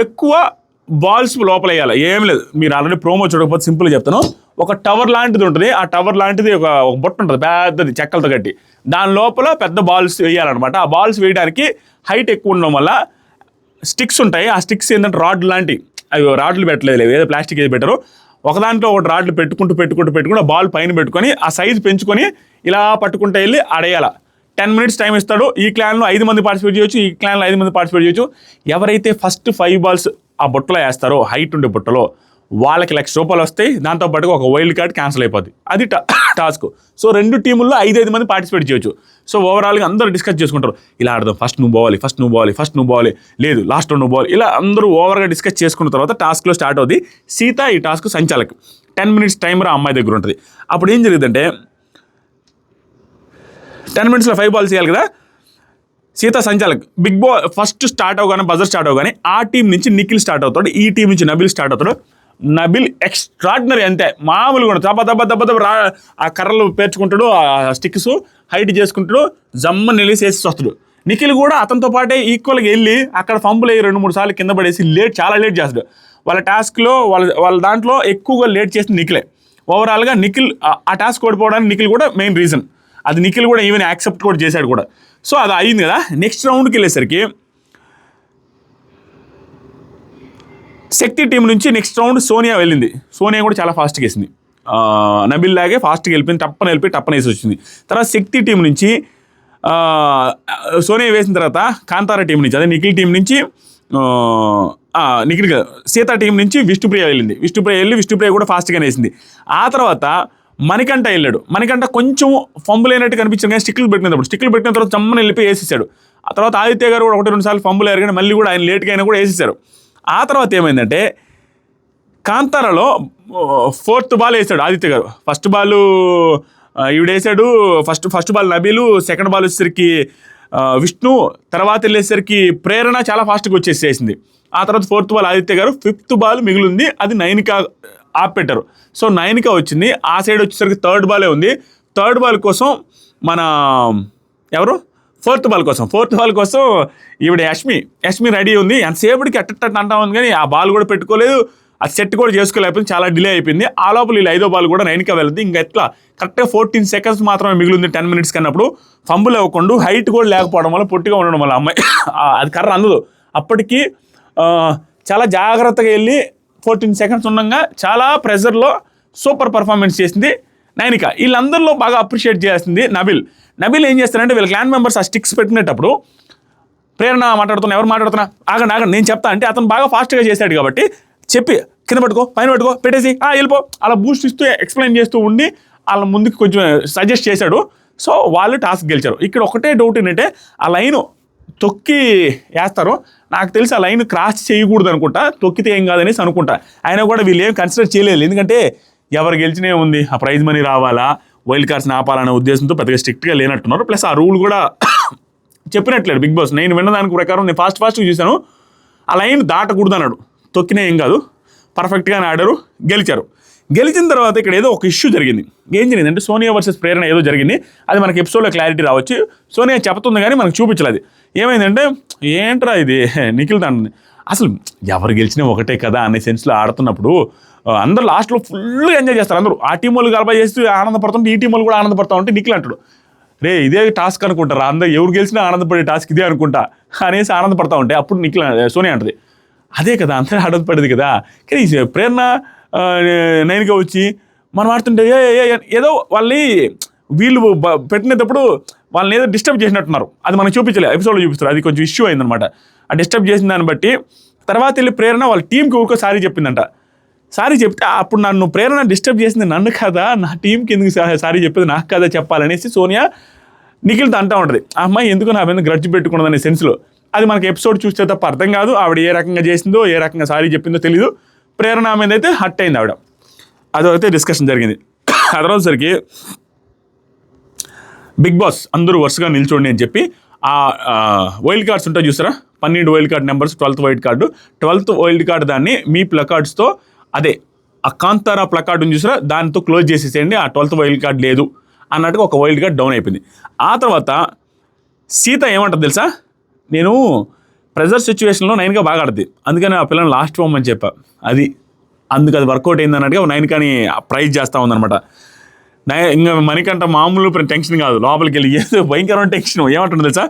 ఎక్కువ బాల్స్ లోపల వేయాలి. ఏం లేదు, మీరు ఆల్రెడీ ప్రోమో చూడకపోతే సింపుల్గా చెప్తాను. ఒక టవర్ లాంటిది ఉంటుంది, ఆ టవర్ లాంటిది ఒక బొట్ట ఉంటుంది పెద్దది చెక్కలతో కట్టి, దాని లోపల పెద్ద బాల్స్ వేయాలన్నమాట. ఆ బాల్స్ వేయడానికి హైట్ ఎక్కువ ఉండడం వల్ల స్టిక్స్ ఉంటాయి. ఆ స్టిక్స్ ఏంటంటే రాడ్ లాంటివి, అవి రాడ్లు పెట్టలేదు, ఏదో ప్లాస్టిక్ ఏది పెట్టరు, ఒకదాంట్లో ఒకటి రాడ్లు పెట్టుకుంటూ ఆ బాల్ పైన పెట్టుకొని ఆ సైజు పెంచుకొని ఇలా పట్టుకుంటూ వెళ్ళి ఆడేయాల. 10 minutes టైం ఇస్తాడు. ఈ క్లాన్లో 5 మంది పార్టిసిపేట్ చేయొచ్చు, ఈ క్లాన్లో 5 మంది పార్టిసిపేట్ చేయొచ్చు. ఎవరైతే ఫస్ట్ 5 balls ఆ బుట్టలో వేస్తారో, హైట్ ఉండే బుట్టలో, వాళ్ళకి ₹1,00,000 వస్తాయి, దాంతోపాటు ఒక వైల్డ్ కార్డ్ క్యాన్సిల్ అయిపోద్ది. అది టాస్క్. సో 2 టీముల్లో 5 మంది పార్టిసిపేట్ చేయొచ్చు. సో ఓవరాల్గా అందరూ డిస్కస్ చేసుకుంటారు, ఇలా ఆడదాం, ఫస్ట్ నువ్వు పోవాలి, లేదు లాస్ట్ నువ్వు పోవాలి, ఇలా అందరూ ఓవర్గా డిస్కస్ చేసుకున్న తర్వాత టాస్క్లో స్టార్ట్ అవుతుంది. సీత ఈ టాస్క్ సంచాలక్. 10 minutes టైమర్ ఆ అమ్మాయి దగ్గర ఉంటుంది. అప్పుడు ఏం జరిగిందంటే 10 minutesలో 5 balls చేయాలి కదా. సీత సంచాలక్. బిగ్ బాస్ ఫస్ట్ స్టార్ట్ అవగానే, బజర్ స్టార్ట్ అవగానే ఆ టీం నుంచి నిఖిల్ స్టార్ట్ అవుతాడు, ఈ టీం నుంచి నబిల్ స్టార్ట్ అవుతాడు. నబిల్ ఎక్స్ట్రాడినరీ, అంతే మామూలుగా కూడా దెబ్బ ఆ కర్రలు పేర్చుకుంటాడు, ఆ స్టిక్స్ హైట్ చేసుకుంటాడు, జమ్మని నిలిసి వేసి వస్తాడు. నిఖిల్ కూడా అతనితో పాటే ఈక్వల్గా వెళ్ళి అక్కడ ఫంబులు అయ్యి 2-3 సార్లు కింద పడేసి చాలా లేట్ చేస్తాడు. వాళ్ళ టాస్క్లో వాళ్ళ దాంట్లో ఎక్కువగా లేట్ చేసిన నిఖిలే. ఓవరాల్గా నిఖిల్ ఆ టాస్క్ ఓడిపోవడానికి నిఖిల్ కూడా మెయిన్ రీజన్. అది నిఖిల్ కూడా ఈవెన్ యాక్సెప్ట్ కూడా చేశాడు కూడా. సో అది అయింది కదా. నెక్స్ట్ రౌండ్కి వెళ్ళేసరికి శక్తి టీం నుంచి నెక్స్ట్ రౌండ్ సోనియా వెళ్ళింది. సోనియా కూడా చాలా ఫాస్ట్గా వేసింది, నబిల్ లాగే ఫాస్ట్గా వెళ్ళిపోయింది, టప్పన వేసి వచ్చింది. తర్వాత శక్తి టీం నుంచి సోనియా వేసిన తర్వాత కాంతారా టీం నుంచి, అదే నిఖిల్ టీం నుంచి నిఖిల్ సీత టీం నుంచి విష్ణుప్రియ వెళ్ళింది. విష్ణుప్రియ కూడా ఫాస్ట్గానే వేసింది. ఆ తర్వాత మణికంఠ వెళ్ళాడు. మణికంఠ కొంచెం ఫంబుల్ అయినట్టు కనిపించింది కానీ స్టిక్లు పెట్టిన తర్వాత చమ్మని వెళ్ళిపోయి వేసేసాడు. ఆ తర్వాత ఆదిత్య గారు కూడా 1-2 సార్లు ఫంబుల్ అయ్యారు కానీ మళ్ళీ కూడా ఆయన లేట్గా అయినా కూడా వేసేసారు. ఆ తర్వాత ఏమైందంటే కాంతారాలో 4th బాల్ వేసాడు ఆదిత్య గారు. ఫస్ట్ బాల్ ఈవిడేసాడు, first ball Nabeel, second ball వచ్చేసరికి విష్ణు, తర్వాత వెళ్ళేసరికి ప్రేరణ చాలా ఫాస్ట్గా వచ్చేసేసింది. ఆ తర్వాత 4th బాల్ ఆదిత్య గారు, 5th బాల్ మిగిలింది, అది నైనిక ఆపెట్టారు. సో నైనిక వచ్చింది. ఆ సైడ్ వచ్చేసరికి 3rd బాలే ఉంది. 3rd బాల్ కోసం మన ఎవరు 4th బాల్ కోసం ఈవిడ యష్మి రెడీ ఉంది. ఎంతసేపటికి అట్ట అంటా ఉంది కానీ ఆ బాల్ కూడా పెట్టుకోలేదు, ఆ సెట్ కూడా చేసుకోలేకపోయింది, చాలా డిలే అయిపోయింది. ఆ లోపల వీళ్ళు 5వ బాల్ కూడా నైనిక వెళ్తుంది. ఇంకా ఎట్లా కరెక్ట్గా 14 seconds మాత్రమే మిగిలింది 10 minutes కన్నప్పుడు. ఫంబుల్ అవ్వకుండా హైట్ కూడా లేకపోవడం వల్ల, పొట్టిగా ఉండడం వల్ల అమ్మాయి అది కర్ర అందదు. అప్పటికి చాలా జాగ్రత్తగా వెళ్ళి 14 seconds ఉండగా చాలా ప్రెజర్లో సూపర్ పర్ఫార్మెన్స్ చేసింది నైనిక. వీళ్ళందరిలో బాగా అప్రిషియేట్ చేసింది నబిల్ ఏం చేస్తారంటే వీళ్ళ క్లాన్ మెంబర్స్ ఆ స్టిక్స్ పెట్టినప్పుడు ప్రేరణ మాట్లాడుతున్నా, ఎవరు మాట్లాడుతున్నా, ఆగండి నేను చెప్తా అంటే అతను బాగా ఫాస్ట్గా చేశాడు కాబట్టి చెప్పి కింద పట్టుకో, పైన పట్టుకో, పెట్టేసి వెళ్ళిపో, అలా బూస్ట్ ఇస్తూ ఎక్స్ప్లెయిన్ చేస్తూ ఉండి వాళ్ళ ముందుకు కొంచెం సజెస్ట్ చేశాడు. సో వాళ్ళు టాస్క్ గెలిచారు. ఇక్కడ ఒకటే డౌట్ ఏంటంటే ఆ లైను తొక్కి వేస్తారు, నాకు తెలిసి ఆ లైన్ క్రాస్ చేయకూడదు అనుకుంటా, తొక్కితే ఏం కాదనేసి అనుకుంటా. అయినా కూడా వీళ్ళు ఏం కన్సిడర్ చేయలేదు, ఎందుకంటే ఎవరు గెలిచినే ఉంది, ఆ ప్రైజ్ మనీ రావాలా, వైల్డ్ కార్డ్స్ని ఆపాలనే ఉద్దేశంతో పెద్దగా స్ట్రిక్ట్గా లేనట్టున్నారు. ప్లస్ ఆ రూల్ కూడా చెప్పినట్లేడు బిగ్ బాస్. నేను విన్నదానికి ప్రకారం నేను ఫాస్ట్గా చూశాను, ఆ లైన్ దాటకూడదు అన్నాడు. తొక్కినే ఏం కాదు, పర్ఫెక్ట్గానే ఆడారు, గెలిచిన తర్వాత ఇక్కడ ఏదో ఒక ఇష్యూ జరిగింది. ఏం జరిగిందంటే సోనియా వర్సెస్ ప్రేరణ ఏదో జరిగింది. అది మనకి ఎపిసోడ్లో క్లారిటీ రావచ్చు. సోనియా చెప్తుంది కానీ మనకు చూపించలేదు. ఏమైందంటే ఏంట్రా ఇది నిఖిల్ దాన్ని అసలు ఎవరు గెలిచినా ఒకటే కదా అనే సెన్స్లో ఆడుతున్నప్పుడు అందరూ లాస్ట్లో ఫుల్ ఎంజాయ్ చేస్తారు. అందరూ ఆ టీం వాళ్ళు గలబా చేస్తూ ఆనందపడుతుంటే ఈ టీం వాళ్ళు కూడా ఆనందపడతా ఉంటే నిఖిల్ అంటాడు, రే ఇదే టాస్క్ అనుకుంటారా, అందరూ ఎవరు గెలిచినా ఆనందపడే టాస్క్ ఇదే అనుకుంటా అనేసి ఆనందపడతా ఉంటే అప్పుడు నిఖిల్ సోనియా అంటది, అదే కదా అందరూ ఆనందపడేది కదా. కానీ ప్రేరణ నైనిక వచ్చి మనం ఆడుతుంటే ఏదో వీళ్ళు పెట్టినప్పుడు వాళ్ళని ఏదో డిస్టర్బ్ చేసినట్టున్నారు. అది మనకు చూపించలేదు, ఎపిసోడ్లో చూపిస్తారు. అది కొంచెం ఇష్యూ అయిందనమాట. ఆ డిస్టర్బ్ చేసిన దాన్ని బట్టి తర్వాత వెళ్ళి ప్రేరణ వాళ్ళ టీంకి ఊరికో సారీ చెప్పిందంట. సారీ చెప్తే అప్పుడు నన్ను ప్రేరణ డిస్టర్బ్ చేసింది నన్ను కదా, నా టీంకి ఎందుకు సారీ చెప్పేది నాకు కదా చెప్పాలనేసి సోనియా నిఖిల్తో అంటూ ఉంటుంది. ఆ అమ్మాయి ఎందుకు నా మీద గ్రడ్జ్ పెట్టుకున్నదనే సెన్స్లో. అది మనకి ఎపిసోడ్ చూస్తే తప్ప అర్థం కాదు. ఆవిడ ఏ రకంగా చేసిందో, ఏ రకంగా సారీ చెప్పిందో తెలీదు. ప్రేరణ మీద అయితే హట్ అయింది ఆవిడ. అదైతే డిస్కషన్ జరిగింది. ఆ తర్వాత సరికి బిగ్ బాస్ అందరూ వరుసగా నిల్చోండి అని చెప్పి ఆ వైల్డ్ కార్డ్స్ ఉంటాయి చూసారా, 12 wild card numbers, 12th wild card దాన్ని మీ ప్లకార్డ్స్తో అదే ఆ కాంతారా ప్లకార్డు చూసారా దానితో క్లోజ్ చేసేసేయండి, ఆ 12th వైల్డ్ కార్డ్ లేదు అన్నట్టుగా ఒక వైల్డ్ కార్డ్ డౌన్ అయిపోయింది. ఆ తర్వాత సీత ఏమంటుంది తెలుసా, నేను ప్రెజర్ సిచ్యువేషన్లో నైన్గా బాగా ఆడుతుంది, అందుకని ఆ పిల్లని లాస్ట్ పోమని చెప్పా. అందుకు అది వర్కౌట్ అయింది అన్నట్టుగా నైన్కాని ప్రైజ్ చేస్తూ ఉందన్నమాట. ఇంకా మణికంఠ మామూలు టెన్షన్ కాదు, లోపలికి వెళ్ళి ఏదో భయంకరమైన టెన్షన్. ఏమంటుంది తెలుసా,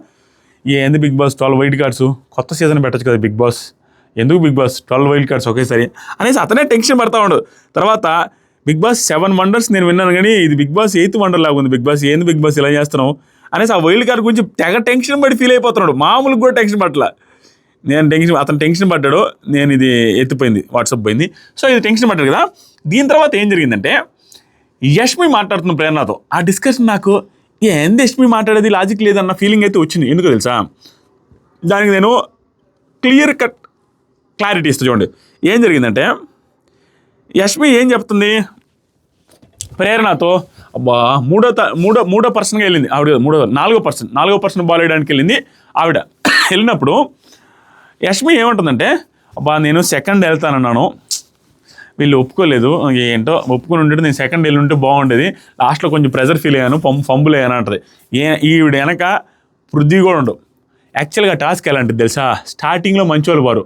ఏంది బిగ్ బాస్ 12 వైల్డ్ కార్డ్స్, కొత్త సీజన్ పెట్టచ్చు కదా బిగ్ బాస్, ఎందుకు బిగ్ బాస్ 12 వైల్డ్ కార్డ్స్ ఒకేసారి అనేసి అతనే టెన్షన్ పడతా ఉండదు. తర్వాత బిగ్ బాస్ 7 వండర్స్ నేను విన్నాను కానీ ఇది బిగ్ బాస్ 8th వండర్ లాగా ఉంది, బిగ్ బాస్ ఏంది బిగ్ బాస్ ఇలా చేస్తున్నావు అనేసి ఆ వైల్డ్ కార్డ్ గురించి తెగ టెన్షన్ పడి ఫీల్ అయిపోతున్నాడు. మామూలుగా కూడా టెన్షన్ పట్ల అతను టెన్షన్ పడ్డాడు, నేను ఇది ఎత్తిపోయింది, వాట్సాప్ పోయింది. సో ఇది టెన్షన్ పడ్డాడు కదా. దీని తర్వాత ఏం జరిగిందంటే యష్మి మాట్లాడుతున్న ప్రేరణతో ఆ డిస్కషన్ నాకు ఏంది యష్మి మాట్లాడేది లాజిక్ లేదన్న ఫీలింగ్ అయితే వచ్చింది. ఎందుకు తెలుసా, దానికి నేను క్లియర్ కట్ క్లారిటీ ఇస్తా చూడండి. ఏం జరిగిందంటే యష్మి ఏం చెప్తుంది ప్రేరణతో, అబ్బా మూడో పర్సన్గా వెళ్ళింది ఆవిడ, నాలుగో పర్సన్ బాల్ వేయడానికి వెళ్ళింది ఆవిడ. వెళ్ళినప్పుడు యష్మి ఏమంటుందంటే, అబ్బా నేను సెకండ్ వెళ్తానన్నాను, వీళ్ళు ఒప్పుకోలేదు, ఏంటో ఒప్పుకొని ఉంటే నేను సెకండ్ వెళ్ళి ఉంటే బాగుండేది, లాస్ట్లో కొంచెం ప్రెజర్ ఫీల్ అయ్యాను, ఫంబుల్ అయ్యాను అంటది. ఈవిడ వెనక పృథ్వీ కూడా ఉండవు. యాక్చువల్గా టాస్క్ ఎలాంటిది తెలుసా, స్టార్టింగ్లో మంచోళ్ళు బారు,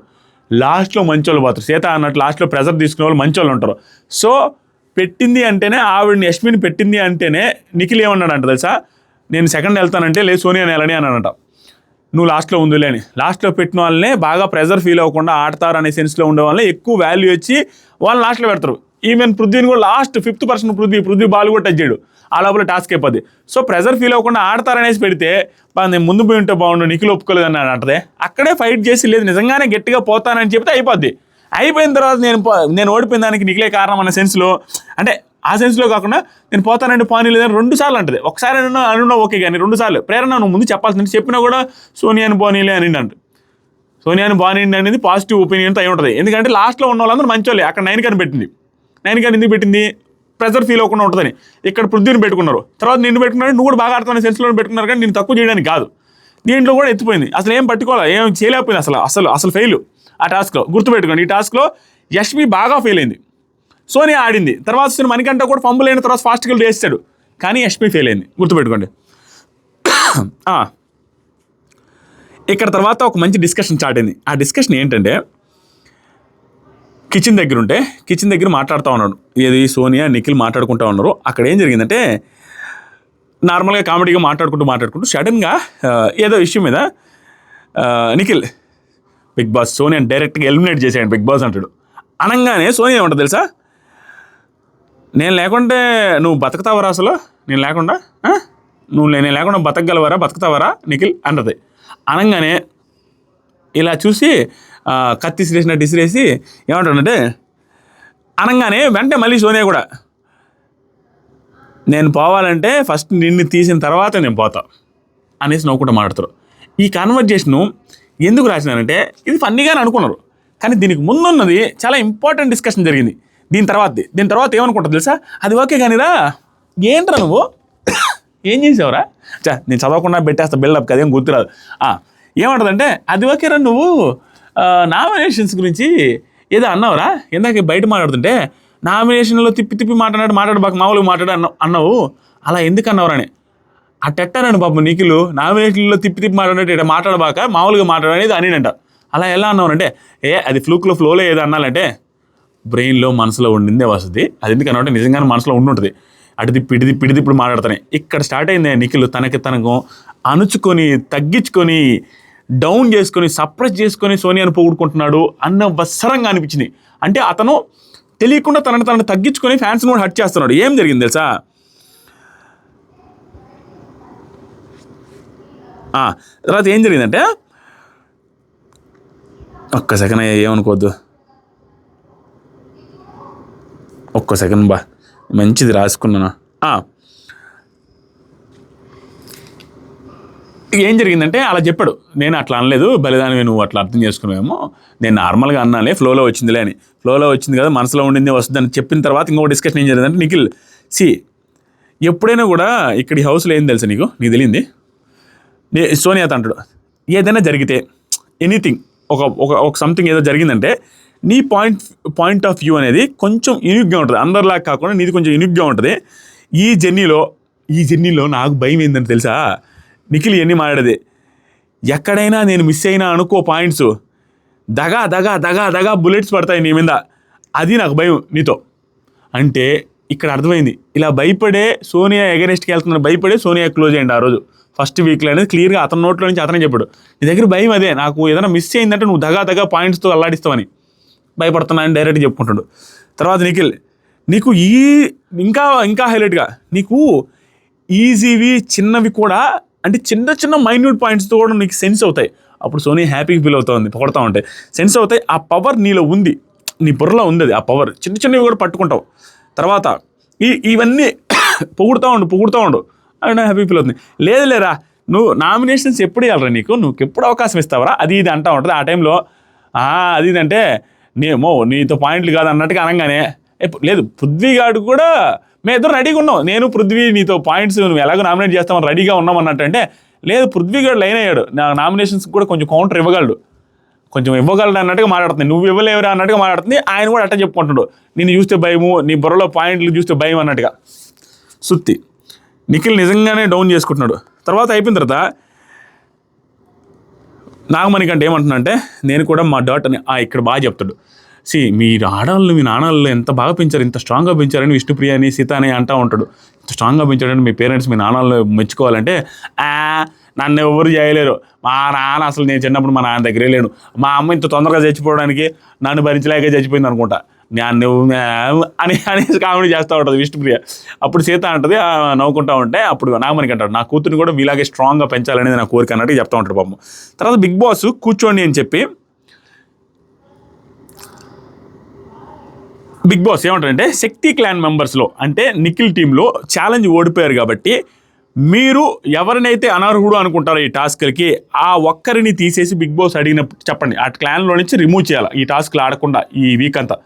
లాస్ట్లో మంచోళ్ళు పోతారు. సీత అన్నట్టు లాస్ట్లో ప్రెజర్ తీసుకునే వాళ్ళు మంచోళ్ళు ఉంటారు. సో పెట్టింది అంటేనే, ఆవిడని యష్మిని పెట్టింది అంటేనే నిఖిల్ ఏమన్నాడంట తెలుసా, నేను సెకండ్ వెళ్తానంటే లేదు సోనియా వెళ్ళని అన్నాడంట. నువ్వు లాస్ట్లో ఉందిలే అని. లాస్ట్లో పెట్టిన వాళ్ళనే బాగా ప్రెజర్ ఫీల్ అవ్వకుండా ఆడతారు అనే సెన్స్లో ఉండే వాళ్ళని ఎక్కువ వాల్యూ ఇచ్చి వాళ్ళని లాస్ట్లో పెడతారు. ఈవెన్ పృథ్వీని కూడా last 5th person Prithvi ball కూడా టచ్ చేయడు, ఆ లోపల టాస్క్ అయిపోద్ది. సో ప్రెజర్ ఫీల్ అవ్వకుండా ఆడతారనేసి పెడితే నేను ముందు పోయి ఉంటే బాగుండు, నిఖిల్ ఒప్పుకోలేదు అని అంటదే. అక్కడే ఫైట్ చేసి లేదు నిజంగానే గట్టిగా పోతానని చెప్తే అయిపోద్ది. అయిపోయిన తర్వాత నేను ఓడిపోయిన దానికి నిఖిలే కారణం అనే సెన్స్లో, అంటే ఆ సెన్స్లో కాకుండా నేను పోతానంటే పానీ లేదని 2 సార్లు అంటది. ఒకసారి అనున్నా ఓకే, కానీ 2 సార్లు ప్రేరణ నువ్వు ముందు చెప్పాల్సింది, చెప్పినా కూడా సోనియాని పోనీలే అని అంట. సోనియాని బానీండి అనేది పాజిటివ్ ఒపీనియన్తో అయి ఉంటుంది. ఎందుకంటే లాస్ట్లో ఉన్న వాళ్ళందరూ మంచోళ్ళే. అక్కడ 9 కని పెట్టింది. 9 కని ఎందుకు పెట్టింది, ప్రెజర్ ఫీల్ అవ్వకుండా ఉంటుందని. ఇక్కడ పృథ్వీని పెట్టుకున్నారు, తర్వాత నిన్ను పెట్టుకున్నారు, నువ్వు కూడా బాగా ఆడుతున్న సెన్స్లో పెట్టుకున్నారు, కానీ నేను తక్కువ చేయడానికి కాదు. దీంట్లో కూడా ఎత్తిపోయింది, అసలు ఏం పట్టుకోవాలి, ఏం చేయలేకపోయింది, అసలు ఫెయిల్ ఆ టాస్క్లో. గుర్తుపెట్టుకోండి, ఈ టాస్క్లో యష్మి బాగా ఫెయిల్ అయింది, సోనియా ఆడింది. తర్వాత వచ్చిన మణికంఠ కూడా ఫంబుల్ అయిన తర్వాత ఫాస్ట్గా వేస్తాడు, కానీ యష్మి ఫెయిల్ అయింది. గుర్తుపెట్టుకోండి. ఇక్కడ తర్వాత ఒక మంచి డిస్కషన్ స్టార్ట్ అయింది. ఆ డిస్కషన్ ఏంటంటే కిచెన్ దగ్గర మాట్లాడుతూ ఉన్నాడు. ఏది సోనియా నిఖిల్ మాట్లాడుకుంటూ ఉన్నారు. అక్కడ ఏం జరిగిందంటే నార్మల్గా కామెడీగా మాట్లాడుకుంటూ సడన్గా ఏదో ఇష్యూ మీద నిఖిల్ బిగ్ బాస్ సోనియాని డైరెక్ట్గా ఎలిమినేట్ చేసాడు బిగ్ బాస్ అంటాడు. అనగానే సోనియా ఏమంటుంది తెలుసా, నేను లేకుంటే నువ్వు బతుకుతావరా, అసలు నేను లేకుండా నేను లేకుండా బతకగలవరా నిఖిల్ అంటది. అనగానే ఇలా చూసి కత్తి ఇసిరేసినట్టు ఇసిరేసి ఏమంటాడంటే, అనగానే వెంటనే మళ్ళీ సోనియా కూడా నేను పోవాలంటే ఫస్ట్ నిన్ను తీసిన తర్వాత నేను పోతా అనేసి నవ్వుకుంటూ మాట్లాడతారు. ఈ కన్వర్జేషను ఎందుకు రాసినానంటే ఇది ఫన్నీగానే అనుకున్నారు, కానీ దీనికి ముందున్నది చాలా ఇంపార్టెంట్ డిస్కషన్ జరిగింది. దీని తర్వాత ఏమనుకుంటుంది తెలుసా, అది ఓకే కానీరా ఏంట్రా నువ్వు ఏం చేసావురా, నేను చదవకుండా పెట్టేస్తా బిల్డప్, కదేం గుర్తురాదు. ఏమంటుందంటే అది ఓకేరా, నువ్వు నామినేషన్స్ గురించి ఏదో అన్నావురా, ఇందాక బయట మాట్లాడుతుంటే నామినేషన్లో తిప్పి మాట్లాడబాక మామూలుగా అన్నావు, అలా ఎందుకు అన్నావురని అట్టెట్టారని పాపం నిఖిల్. నామినేషన్లో తిప్పి మాట్లాడబాక మామూలుగా మాట్లాడనేది అనినంట. అలా ఎలా అన్నావునంటే అది ఫ్లోలో ఏదో అన్నాలంటే బ్రెయిన్లో మనసులో ఉండిందే వస్తుంది, అది ఎందుకు అన్నావంటే నిజంగానే మనసులో ఉండుంటుంది. అటు పిడిది ఇప్పుడు మాట్లాడుతున్నాయి. ఇక్కడ స్టార్ట్ అయింది నిఖిల్ తనకు అణుచుకొని తగ్గించుకొని డౌన్ చేసుకొని సప్రెస్ చేసుకొని సోనియాను పొగుడుకుంటున్నాడు అన్న వసరంగా అనిపించింది. అంటే అతను తెలియకుండా తనను తగ్గించుకొని ఫ్యాన్స్ని కూడా హర్ట్ చేస్తున్నాడు. ఏం జరిగింది తెలుసా, తర్వాత ఏం జరిగిందంటే ఒక్క సెకండ్ ఏమనుకోవద్దు, ఒక్క సెకండ్ మంచిది రాసుకున్నాను. ఏం జరిగిందంటే అలా చెప్పాడు, నేను అట్లా అనలేదు, బలిదానివి నువ్వు అట్లా అర్థం చేసుకున్నావేమో, నేను నార్మల్గా అన్నాలే, ఫ్లోలో వచ్చిందిలే అని. ఫ్లోలో వచ్చింది కదా, మనసులో ఉండింది వస్తుందని చెప్పిన తర్వాత ఇంకొక డిస్కషన్ ఏం జరిగిందంటే నిఖిల్ ఎప్పుడైనా కూడా ఇక్కడ ఈ హౌస్లో ఏం తెలుసా నీకు తెలియంది, సోనియాతో అంటాడు ఏదైనా జరిగితే ఎనీథింగ్ ఒక సంథింగ్ ఏదో జరిగిందంటే నీ పాయింట్ ఆఫ్ వ్యూ అనేది కొంచెం యూనిక్గా ఉంటుంది, అందరిలాగా కాకుండా నీది కొంచెం యూనిక్గా ఉంటుంది. ఈ జర్నీలో నాకు భయం ఏంటంటే తెలుసా, నిఖిల్ ఎన్ని మాట్లాడేది ఎక్కడైనా నేను మిస్ అయినా అనుకో పాయింట్స్ దగా బుల్లెట్స్ పడతాయి నీ మీద, అది నాకు భయం నీతో అంటే. ఇక్కడ అర్థమైంది, ఇలా భయపడే సోనియా ఎగరెస్ట్కి వెళ్తున్న భయపడే సోనియా క్లోజ్ అయ్యండి ఆ రోజు ఫస్ట్ వీక్లో అనేది క్లియర్గా అతని నోట్లో నుంచి అతనే చెప్పాడు. నీ దగ్గర భయం అదే, నాకు ఏదైనా మిస్ అయిందంటే నువ్వు దగా పాయింట్స్తో అల్లాడిస్తావని భయపడుతున్నానని డైరెక్ట్గా చెప్పుకుంటాడు. తర్వాత నిఖిల్ నీకు ఇంకా హైలైట్గా నీకు ఈజీవి చిన్నవి కూడా అంటే చిన్న మైన్యూట్ పాయింట్స్తో కూడా నీకు సెన్స్ అవుతాయి. అప్పుడు సోనియా హ్యాపీగా ఫీల్ అవుతుంది, పొగడుతూ ఉంటాయి, సెన్స్ అవుతాయి. ఆ పవర్ నీలో ఉంది, నీ బుర్రలో ఉంది అది, ఆ పవర్ చిన్న చిన్నవి కూడా పట్టుకుంటావు. తర్వాత ఇవన్నీ పొగుడుతూ ఉండు అని హ్యాపీ ఫీల్ అవుతుంది. లేరా నువ్వు నామినేషన్స్ ఎప్పుడు ఇవ్వాలరా, నువ్వు ఎప్పుడు అవకాశం ఇస్తావరా, అది ఇది అంటూ ఉంటుంది. ఆ టైంలో అది ఇది అంటే నీతో పాయింట్లు కాదు అన్నట్టుగా అనగానే లేదు పృథ్వీగాడు కూడా మేము ఇద్దరు రెడీగా ఉన్నాం, నేను పృథ్వీ నీతో పాయింట్స్ నువ్వు ఎలాగో నామినేట్ చేస్తామని రెడీగా ఉన్నాం అన్నట్టు. అంటే లేదు పృథ్వీగాడు లైన్ అయ్యాడు, నా నామినేషన్స్ కూడా కొంచెం కౌంటర్ ఇవ్వగలడు, కొంచెం ఇవ్వగలడు అన్నట్టుగా మాట్లాడుతుంది, నువ్వు ఇవ్వలేవురా అన్నట్టుగా మాట్లాడుతుంది. ఆయన కూడా అట్లా చెప్పుకుంటున్నాడు, నేను చూస్తే భయము, నీ బుర్రలో పాయింట్లు చూస్తే భయం అన్నట్టుగా. సుత్తి నిఖిల్ నిజంగానే డౌన్ చేసుకుంటున్నాడు. తర్వాత అయిపోయిన తర్వాత నాగమణికంటే ఏమంటున్నా అంటే నేను కూడా మా డాటర్ని ఇక్కడ బాగా చెప్తాడు. మీరు ఆడవాళ్ళు మీ నాన్నలు ఎంత బాగా పెంచారు, ఇంత స్ట్రాంగ్గా పెంచారని విష్ణుప్రియ అని సీత అని అంటూ ఉంటాడు. ఇంత స్ట్రాంగ్గా పెంచాడని మీ పేరెంట్స్ మీ నాన్నలు మెచ్చుకోవాలంటే నన్ను ఎవరు చేయలేరు, మా నాన్న అసలు నేను చిన్నప్పుడు మా నాన్న దగ్గరే లేను, మా అమ్మ ఇంత తొందరగా చచ్చిపోవడానికి నన్ను భరించలేక చచ్చిపోయింది అనుకుంటా నువ్వు అనేసి కామెడీ చేస్తూ ఉంటుంది విష్ణుప్రియ. అప్పుడు సీత అంటది నవ్వుకుంటూ ఉంటే అప్పుడు నాగమణికి అంటాడు నా కూతురు కూడా మీలాగే స్ట్రాంగ్గా పెంచాలనేది నా కోరిక అన్నట్టు చెప్తూ ఉంటాడు పాపం. తర్వాత బిగ్ బాస్ కూర్చోండి అని చెప్పి బిగ్ బాస్ ఏమంటారంటే శక్తి క్లాన్ మెంబర్స్లో అంటే నిఖిల్ టీంలో ఛాలెంజ్ ఓడిపోయారు కాబట్టి మీరు ఎవరినైతే అనర్హుడు అనుకుంటారో ఈ టాస్క్లకి ఆ ఒక్కరిని తీసేసి బిగ్ బాస్ అడిగినప్పుడు చెప్పండి, ఆ క్లాన్లో నుంచి రిమూవ్ చేయాలి ఈ టాస్క్లు ఆడకుండా ఈ వీక్ అంతా.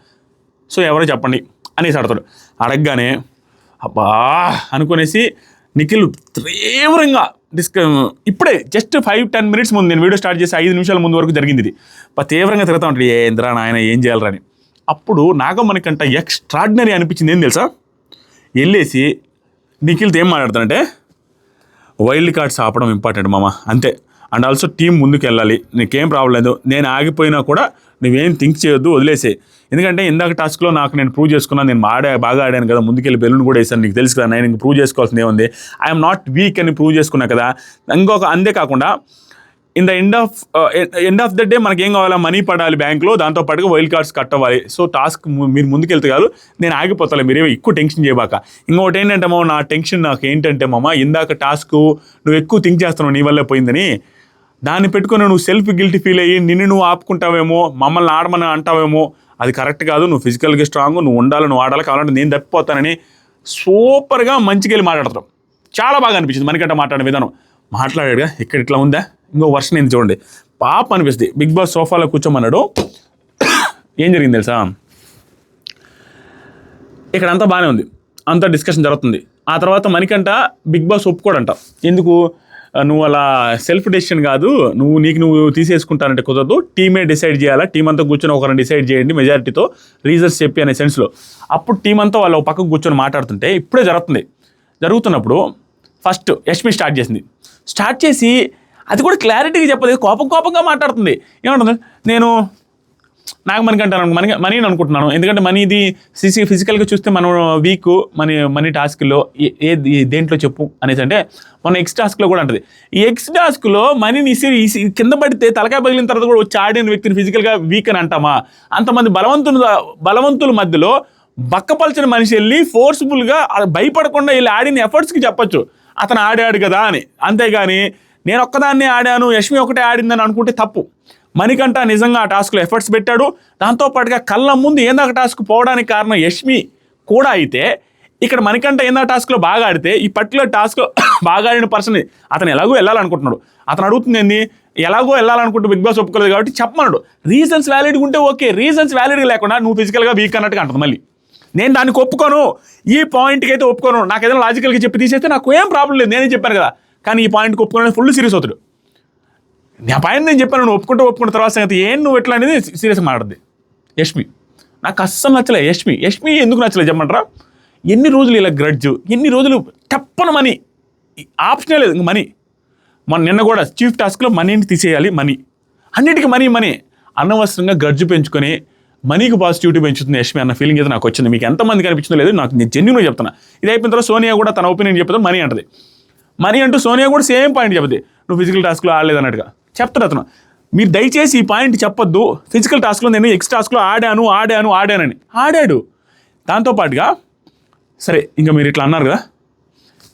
సో ఎవరో చెప్పండి అనేసి అడతాడు. అడగగానే అబ్బా అనుకునేసి నిఖిల్ తీవ్రంగా ఇప్పుడే జస్ట్ 5-10 minutes ముందు, నేను వీడియో స్టార్ట్ చేసి 5 నిమిషాల ముందు వరకు జరిగింది ఇది, తీవ్రంగా తిరుగుతూ ఉంటాడు ఏంద్రా నాయన ఏం చేయాలరా అని. అప్పుడు నాగమణికంట ఎక్స్ట్రాడినరీ అనిపించింది ఏం తెలుసా, వెళ్ళేసి నిఖిల్తో ఏం మాట్లాడతానంటే వైల్డ్ కార్డ్స్ ఆపడం ఇంపార్టెంట్ మామ అంతే, అండ్ ఆల్సో టీం ముందుకు వెళ్ళాలి, నీకేం ప్రాబ్లం లేదు, నేను ఆగిపోయినా కూడా నువ్వేం థింక్ చేయొద్దు వదిలేసే, ఎందుకంటే ఇందాక టాస్క్లో నేను ప్రూవ్ చేసుకున్నాను, నేను బాగా ఆడాను కదా, ముందుకెళ్ళి బెలూన్ కూడా వేసాను, నీకు తెలుసు కదా నేను ఇంక ప్రూవ్ చేసుకోవాల్సింది ఏముంది, ఐఎమ్ నాట్ వీక్ అని ప్రూవ్ చేసుకున్నా కదా. అంతేకాకుండా in the end of the day మనకి ఏం కావాలా, మనీ పడాలి బ్యాంక్లో, దాంతోపాటుగా వైల్డ్ కార్డ్స్ కట్ అవ్వాలి. సో టాస్క్ మీరు ముందుకెళ్తే కాదు, నేను ఆగిపోతాను, మీరేమో ఎక్కువ టెన్షన్ చేయబాక. ఇంకొకటి ఏంటంటే నా టెన్షన్ నాకు ఏంటంటే ఇందాక టాస్క్ నువ్వు ఎక్కువ థింక్ చేస్తున్నావు నీ వల్లే పోయిందని, దాన్ని పెట్టుకుని నువ్వు సెల్ఫ్ గిల్టీ ఫీల్ అయ్యి నిన్ను నువ్వు ఆపుకుంటావేమో, మమ్మల్ని ఆడమని అంటావేమో, అది కరెక్ట్ కాదు, నువ్వు ఫిజికల్గా స్ట్రాంగ్, నువ్వు ఉండాలి, నువ్వు ఆడాలి, కావాలంటే నేను తప్పిపోతానని సూపర్గా మంచిగా వెళ్ళి మాట్లాడతాం. చాలా బాగా అనిపించింది మనకంటే మాట్లాడే విధానం. మాట్లాడాడుగా ఇక్కడ ఇట్లా ఉందా, ఇంకో వర్షన్ ఏంది చూడండి, పాప అనిపిస్తుంది. బిగ్ బాస్ సోఫాలో కూర్చోమన్నాడు, ఏం జరిగింది తెలుసా, ఇక్కడ అంతా బాగానే ఉంది, అంతా డిస్కషన్ జరుగుతుంది. ఆ తర్వాత మణికంట బిగ్ బాస్ ఒప్పుకోడంట, ఎందుకు నువ్వు అలా సెల్ఫ్ డెసిషన్ కాదు, నువ్వు తీసేసుకుంటానంటే కుదరదు, టీమే డిసైడ్ చేయాలా, టీం అంతా కూర్చొని ఒకరిని డిసైడ్ చేయండి మెజారిటీతో రీజన్స్ చెప్పి అనే సెన్స్లో. అప్పుడు టీం అంతా వాళ్ళు పక్కకు కూర్చొని మాట్లాడుతుంటే ఇప్పుడే జరుగుతున్నప్పుడు ఫస్ట్ యష్మి స్టార్ట్ చేసి అది కూడా క్లారిటీగా చెప్పలేదు, కోపంగా మాట్లాడుతుంది. ఏమంటుంది, నేను మనీని అనుకుంటున్నాను, ఎందుకంటే మనీది ఫిజికల్గా చూస్తే మనం వీక్, మనీ టాస్క్లో దేంట్లో చెప్పు అనేసి అంటే మన ఎక్స్ టాస్క్లో కూడా అంటది. ఈ ఎక్స్ టాస్క్లో మనీని కింద పడితే తలకాయ పగిలిన తర్వాత కూడా వచ్చి ఆడిన వ్యక్తిని ఫిజికల్గా వీక్ అని అంటామా? అంతమంది బలవంతుల మధ్యలో బక్కపలిచిన మనిషి వెళ్ళి ఫోర్స్ఫుల్గా భయపడకుండా వెళ్ళి ఆడిన ఎఫర్ట్స్కి చెప్పచ్చు అతను ఆడాడు కదా అని, అంతేగాని నేను ఒక్కదాన్నే ఆడాను యష్మి ఒకటే ఆడిందని అనుకుంటే తప్పు. మణికంట నిజంగా ఆ టాస్క్లో ఎఫర్ట్స్ పెట్టాడు, దాంతోపాటుగా కళ్ళ ముందు ఏందాక టాస్క్ పోవడానికి కారణం యష్మి కూడా అయితే, ఇక్కడ మణికంట ఏందాక టాస్క్లో బాగా ఆడితే ఈ పర్టికులర్ టాస్క్లో బాగా ఆడిన పర్సన్ అతను ఎలాగో వెళ్ళాలనుకుంటున్నాడు, అతను అడుగుతుంది ఏంది, ఎలాగో వెళ్ళాలనుకుంటూ బిగ్ బాస్ ఒప్పుకోలేదు కాబట్టి చెప్పమన్నాడు. రీజన్స్ వ్యాలిడ్గా ఉంటే ఓకే, రీజన్స్ వ్యాలిడ్గా లేకుండా నువ్వు ఫిజికల్గా వీక్ అన్నట్టుగా అంటుంది. మళ్ళీ నేను దానికి ఒప్పుకోను, ఈ పాయింట్కి అయితే ఒప్పుకోను, నాకు ఏదైనా లాజికల్గా చెప్పి తీసేస్తే నాకు ఏం ప్రాబ్లం లేదు, నేనే చెప్పాను కదా, కానీ ఈ పాయింట్కి ఒప్పుకోవడానికి ఫుల్ సీరియస్ అవుతాడు. నా పాయింట్ నేను చెప్పాను, నువ్వు ఒప్పుకున్న తర్వాత సంగతి ఏం నువ్వు ఎట్లా అనేది సీరియస్గా మాట్లాడుద్ది యష్మి. నాకు అస్సలు నచ్చలే యష్మి ఎందుకు నచ్చలేదు చెప్పమంటారా, ఎన్ని రోజులు ఇలా గ్రడ్జు, ఎన్ని రోజులు తప్పన మనీ ఆప్షనే లేదు, ఇంక మనీ. నిన్న కూడా చీఫ్ టాస్క్లో మనీని తీసేయాలి, మనీ అన్నిటికీ మనీ అనవసరంగా గ్రడ్జు పెంచుకొని మనీకి పాజిటివిటీ పెంచుతుంది యష్మి అన్న ఫీలింగ్ అయితే నాకు వచ్చింది. మీకు ఎంతమందికి అనిపించిందో లేదు, నాకు నేను జెన్యూన్గా చెప్తున్నా. ఇది అయిపోయిన తర్వాత సోనియా కూడా తన ఒపీనియన్ చెప్తుంది, మనీ అంటది. మనీ అంటూ సోనియా కూడా సేమ్ పాయింట్ చెప్తుంది, నువ్వు ఫిజికల్ టాస్క్లో ఆడలేదు అన్నట్టుగా చెప్తాడు అతను. మీరు దయచేసి ఈ పాయింట్ చెప్పొద్దు, ఫిజికల్ టాస్క్లో నేను ఎక్స్ టాస్క్లో ఆడానని ఆడాడు. దాంతోపాటుగా సరే ఇంకా మీరు ఇట్లా అన్నారు కదా,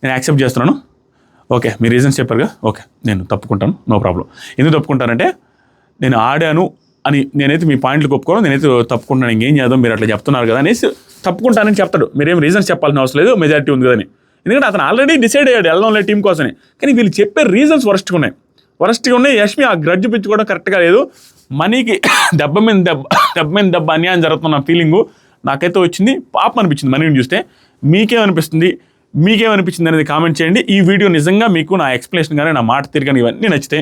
నేను యాక్సెప్ట్ చేస్తున్నాను, ఓకే, మీ రీజన్స్ చెప్పారుగా, ఓకే నేను తప్పుకుంటాను, నో ప్రాబ్లం. ఎందుకు తప్పుకుంటానంటే నేను ఆడాను అని నేనైతే మీ పాయింట్లు ఒప్పుకోను, నేనైతే తప్పుకుంటాను, ఇంకేం చేద్దాం మీరు అట్లా చెప్తున్నారు కదా అనేసి తప్పుకుంటానని చెప్తాడు. మీరేం రీజన్స్ చెప్పాల్సిన అవసరం లేదు, మెజారిటీ ఉంది కదని. ఎందుకంటే అతను ఆల్రెడీ డిసైడ్ అయ్యాడు వెళ్దాంలే టీం కోసమే. కానీ వీళ్ళు చెప్పే రీజన్స్ వరస్ట్గా ఉన్నాయి. యష్మి ఆ గ్రడ్జ్ పిచ్చుకోవడం కరెక్ట్గా లేదు. మనీకి దెబ్బ మీద దెబ్బ అన్యాయం జరుగుతున్న ఫీలింగు నాకైతే వచ్చింది. పాపం అనిపించింది మనీని చూస్తే. మీకేమనిపిస్తుంది అనేది కామెంట్ చేయండి. ఈ వీడియో నిజంగా మీకు నా ఎక్స్ప్లెనేషన్ కానీ నా మాట తీరు కానీ ఇవన్నీ నచ్చితే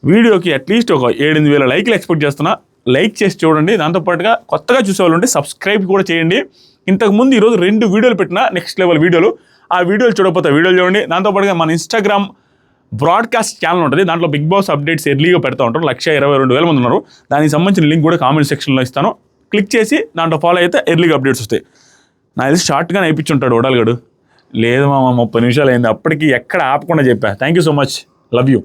వీడియోకి అట్లీస్ట్ ఒక 7,000 లైక్లు ఎక్స్పెక్ట్ చేస్తున్నా. లైక్ చేసి చూడండి. దాంతోపాటుగా కొత్తగా చూసేవాళ్ళు ఉంటే సబ్స్క్రైబ్ కూడా చేయండి. ఇంతకుముందు ఈరోజు 2 వీడియోలు పెట్టిన నెక్స్ట్ లెవెల్ వీడియోలు. ఆ వీడియోలు చూడకపోతే వీడియోలు చూడండి. దాంతోపాటుగా మన ఇన్స్టాగ్రామ్ బ్రాడ్కాస్ట్ ఛానల్ ఉంటుంది. దాంట్లో బిగ్ బాస్ అప్డేట్స్ ఎర్లీగా పెడతా ఉంటారు. 122,000 మంది ఉన్నారు. దానికి సంబంధించిన లింక్ కూడా కామెంట్ సెక్షన్లో ఇస్తాను. క్లిక్ చేసి దాంట్లో ఫాలో అయితే ఎర్లీగా అప్డేట్స్ వస్తాయి. నాకు తెలిసి షార్ట్గానే అయిపించుంటాడు వడాలగడు. లేదు మామ 30 నిమిషాలు అయింది, అప్పటికి ఎక్కడ ఆపకుండా చెప్పా. Thank you so much, love you.